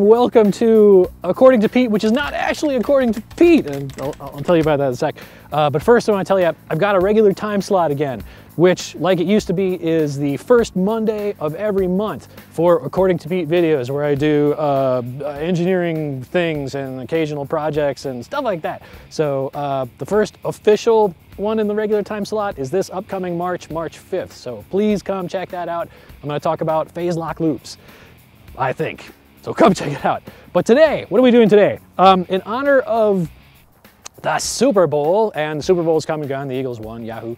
Welcome to According to Pete, which is not actually According to Pete, and I'll tell you about that in a sec. But first I want to tell you I've got a regular time slot again, which, like it used to be, is the first Monday of every month for According to Pete videos, where I do engineering things and occasional projects and stuff like that. So the first official one in the regular time slot is this upcoming March 5th. So please come check that out. I'm going to talk about phase lock loops, I think. So come check it out. But today, what are we doing today? In honor of the Super Bowl, and the Super Bowl's come and gone, the Eagles won, yahoo.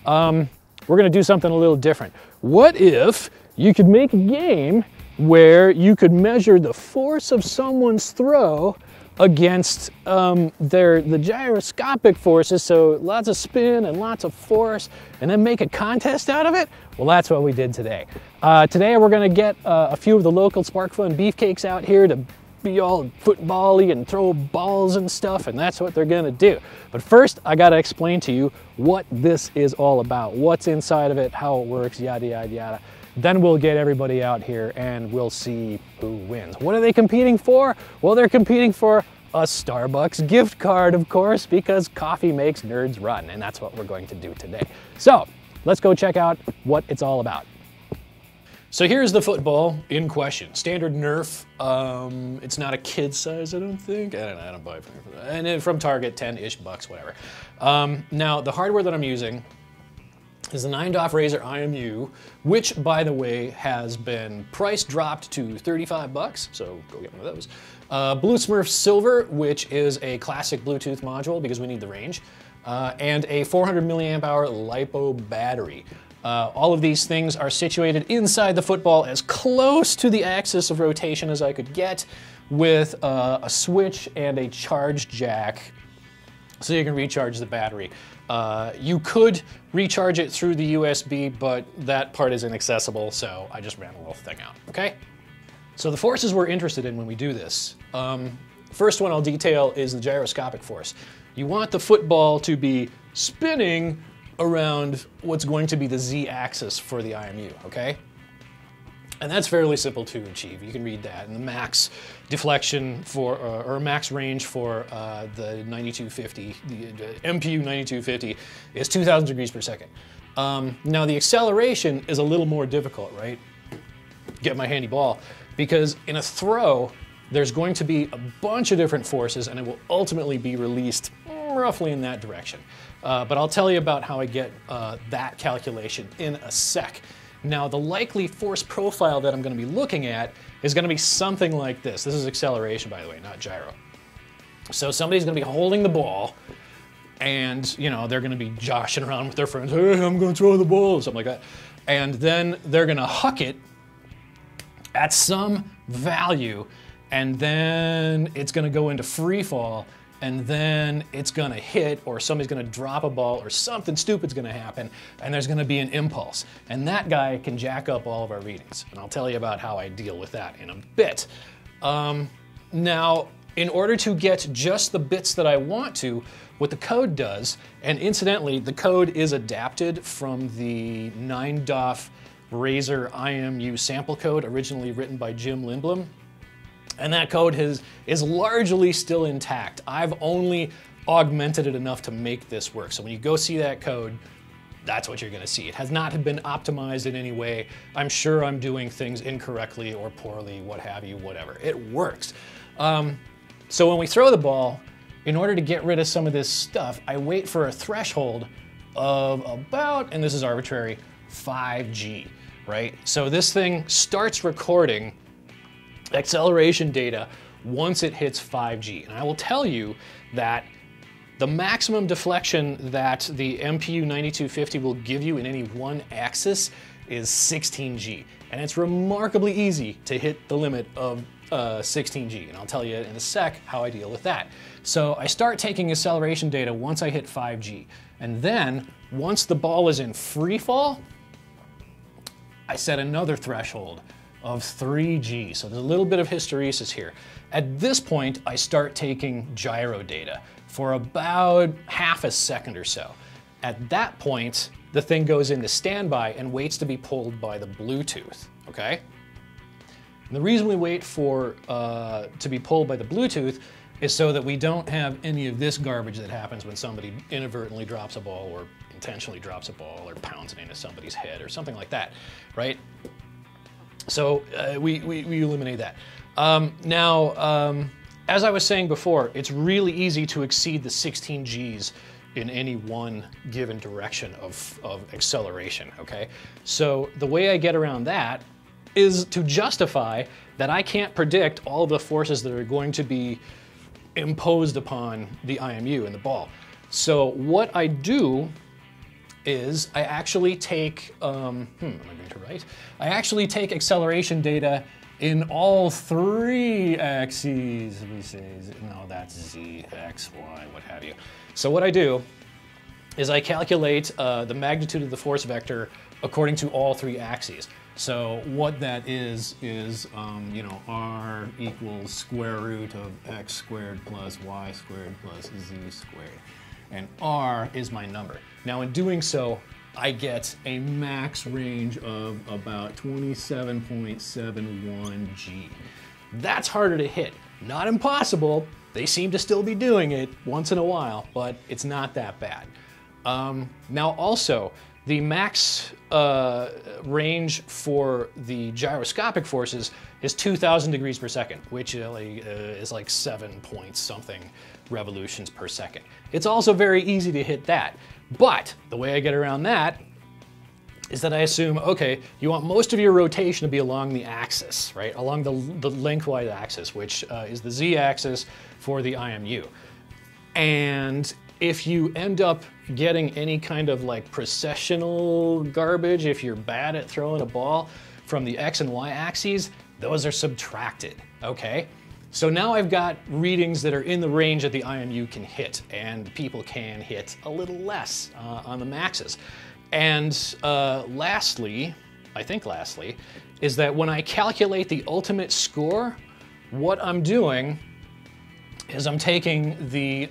We're gonna do something a little different. What if you could make a game where you could measure the force of someone's throw against the gyroscopic forces, so lots of spin and lots of force, and then make a contest out of it? Well, that's what we did today. Today we're gonna get a few of the local SparkFun beefcakes out here to be all football-y and throw balls and stuff, and that's what they're gonna do. But first, I gotta explain to you what this is all about, what's inside of it, how it works, yada, yada, yada. Then we'll get everybody out here and we'll see who wins. What are they competing for? Well, they're competing for a Starbucks gift card, of course, because coffee makes nerds run, and that's what we're going to do today. So let's go check out what it's all about. So here's the football in question. Standard Nerf. It's not a kid size, I don't think. I don't buy it from that. And then from Target, 10-ish bucks, whatever. Now, the hardware that I'm using is the 9-DOF Razor IMU, which, by the way, has been price dropped to 35 bucks, so go get one of those. Blue Smurf Silver, which is a classic Bluetooth module because we need the range, and a 400 milliamp hour LiPo battery. All of these things are situated inside the football as close to the axis of rotation as I could get, with a switch and a charge jack so you can recharge the battery. You could recharge it through the USB, but that part is inaccessible, so I just ran the little thing out, okay? So the forces we're interested in when we do this, first one I'll detail is the gyroscopic force. You want the football to be spinning around what's going to be the Z-axis for the IMU, okay? And that's fairly simple to achieve. You can read that. And the max deflection for, or max range for the 9250, the MPU 9250 is 2,000 degrees per second. Now the acceleration is a little more difficult, right? Get my handy ball. Because in a throw, there's going to be a bunch of different forces, and it will ultimately be released roughly in that direction. But I'll tell you about how I get that calculation in a sec. Now, the likely force profile that I'm going to be looking at is going to be something like this. This is acceleration, by the way, not gyro. So somebody's going to be holding the ball, and you know they're going to be joshing around with their friends. Hey, I'm going to throw the ball, or something like that. And then they're going to huck it at some value, and then it's going to go into free fall, and then it's going to hit, or somebody's going to drop a ball, or something stupid's going to happen, and there's going to be an impulse. And that guy can jack up all of our readings. And I'll tell you about how I deal with that in a bit. Now, in order to get just the bits that I want to, what the code does, and incidentally, the code is adapted from the 9-DOF Razor IMU sample code, originally written by Jim Lindblom. And that code is largely still intact. I've only augmented it enough to make this work. So when you go see that code, that's what you're going to see. It has not been optimized in any way. I'm sure I'm doing things incorrectly or poorly, what have you, whatever. It works. So when we throw the ball, in order to get rid of some of this stuff, I wait for a threshold of about, and this is arbitrary, 5G, right? So this thing starts recording acceleration data once it hits 5G. And I will tell you that the maximum deflection that the MPU 9250 will give you in any one axis is 16G. And it's remarkably easy to hit the limit of 16G. And I'll tell you in a sec how I deal with that. So I start taking acceleration data once I hit 5G. And then once the ball is in free fall, I set another threshold of 3G. So there's a little bit of hysteresis here. At this point, I start taking gyro data for about half a second or so. At that point, the thing goes into standby and waits to be pulled by the Bluetooth, okay? And the reason we wait for to be pulled by the Bluetooth is so that we don't have any of this garbage that happens when somebody inadvertently drops a ball or intentionally drops a ball or pounds it into somebody's head or something like that, right? So we eliminate that. As I was saying before, it's really easy to exceed the 16 Gs in any one given direction of acceleration, okay? So the way I get around that is to justify that I can't predict all of the forces that are going to be imposed upon the IMU and the ball. So what I do is I actually take, am I going to write? I actually take acceleration data in all three axes. Let me say, no, that's Z, X, Y, what have you. So what I do is I calculate the magnitude of the force vector according to all three axes. So what that is you know, R equals square root of X squared plus Y squared plus Z squared. And R is my number. Now in doing so, I get a max range of about 27.71 G. That's harder to hit. Not impossible. They seem to still be doing it once in a while, but it's not that bad. Now also, the max range for the gyroscopic forces is 2,000 degrees per second, which is like 7 point something revolutions per second. It's also very easy to hit that. But the way I get around that is that I assume, okay, you want most of your rotation to be along the axis, right? Along the lengthwise axis, which is the Z-axis for the IMU. And if you end up getting any kind of like processional garbage, if you're bad at throwing a ball from the X and Y axes, those are subtracted, okay? So now I've got readings that are in the range that the IMU can hit, and people can hit a little less on the maxes. And lastly, is that when I calculate the ultimate score, what I'm doing is I'm taking the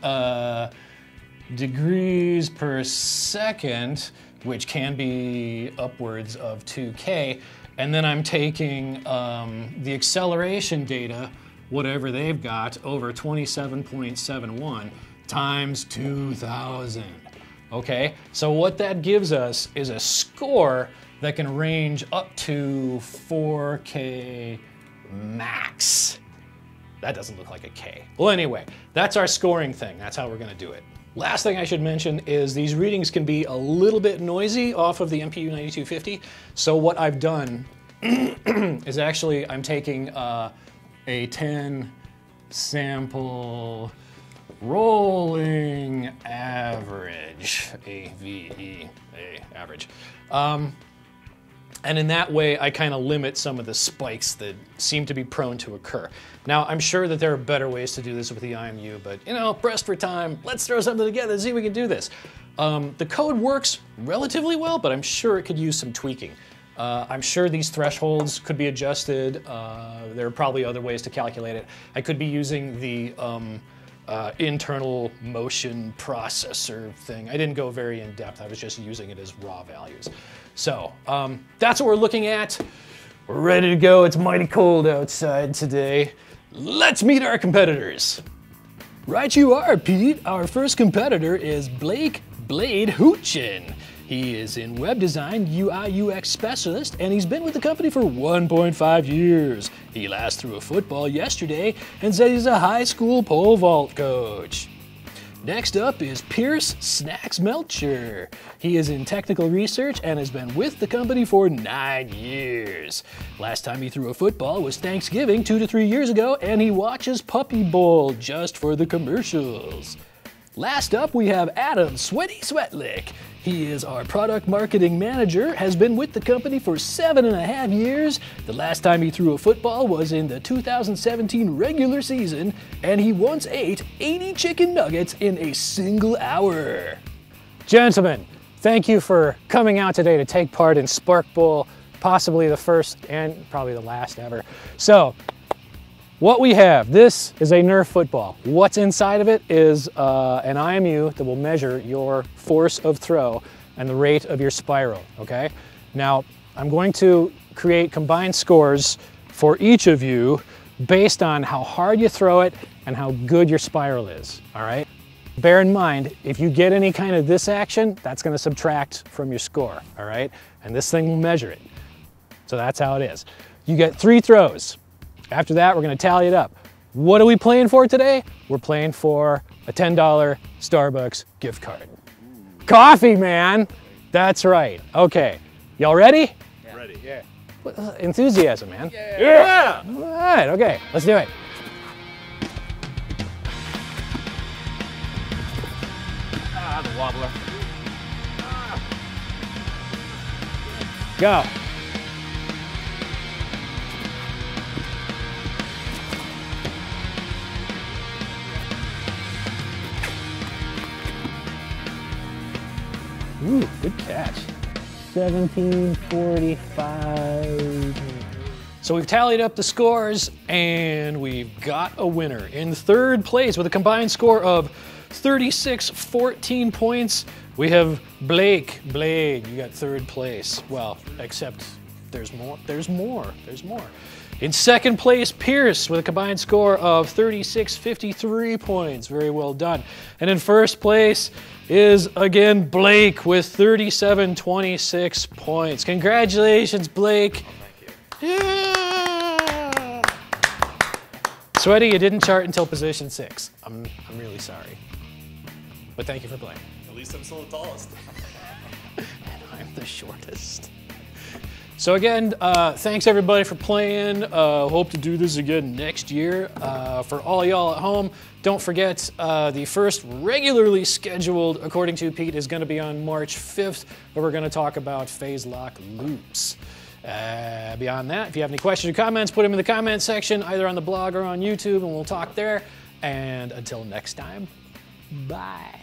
degrees per second, which can be upwards of 2K, and then I'm taking the acceleration data, whatever they've got, over 27.71 times 2,000. Okay, so what that gives us is a score that can range up to 4K max. That doesn't look like a K. Well, anyway, that's our scoring thing. That's how we're gonna do it. Last thing I should mention is these readings can be a little bit noisy off of the MPU 9250. So what I've done is actually I'm taking a 10 sample rolling average, AVE, average. And in that way, I kind of limit some of the spikes that seem to be prone to occur. Now, I'm sure that there are better ways to do this with the IMU, but you know, pressed for time, let's throw something together and see if we can do this. The code works relatively well, but I'm sure it could use some tweaking. I'm sure these thresholds could be adjusted. There are probably other ways to calculate it. I could be using the internal motion processor thing. I didn't go very in depth. I was just using it as raw values. So that's what we're looking at. We're ready to go. It's mighty cold outside today. Let's meet our competitors. Right you are, Pete. Our first competitor is Blake Blade Hoochin. He is in web design, UI UX specialist, and he's been with the company for 1.5 years. He last threw a football yesterday and said he's a high school pole vault coach. Next up is Pierce Snacks Melcher. He is in technical research and has been with the company for 9 years. Last time he threw a football was Thanksgiving 2 to 3 years ago, and he watches Puppy Bowl just for the commercials. Last up, we have Adam Sweaty Sweatlick. He is our product marketing manager, has been with the company for 7.5 years. The last time he threw a football was in the 2017 regular season, and he once ate 80 chicken nuggets in a single hour. Gentlemen, thank you for coming out today to take part in SparkBowl possibly the first and probably the last ever. So what we have, this is a Nerf football. What's inside of it is an IMU that will measure your force of throw and the rate of your spiral, okay? Now, I'm going to create combined scores for each of you based on how hard you throw it and how good your spiral is, all right? Bear in mind, if you get any kind of this action, that's gonna subtract from your score, all right? And this thing will measure it. So that's how it is. You get 3 throws. After that, we're gonna tally it up. What are we playing for today? We're playing for a $10 Starbucks gift card. Coffee, man! That's right. Okay, y'all ready? Yeah. Ready. Yeah. Enthusiasm, man. Yeah. All right, okay, let's do it. Ah, the wobbler. Go. Ooh, good catch. 1745. So we've tallied up the scores and we've got a winner. In third place with a combined score of 3614 points, we have Blake. Blake, you got third place. Well, except there's more. In second place, Pierce with a combined score of 3653 points. Very well done. And in first place is again Blake with 3726 points. Congratulations, Blake. Yeah. Sweaty, you didn't chart until position 6. I'm really sorry. But thank you for playing. At least I'm still the tallest. And I'm the shortest. So again, thanks everybody for playing. Hope to do this again next year. For all y'all at home, don't forget the first regularly scheduled According to Pete is going to be on March 5th, where we're going to talk about phase lock loops. Beyond that, if you have any questions or comments, put them in the comment section, either on the blog or on YouTube, and we'll talk there. And until next time, bye.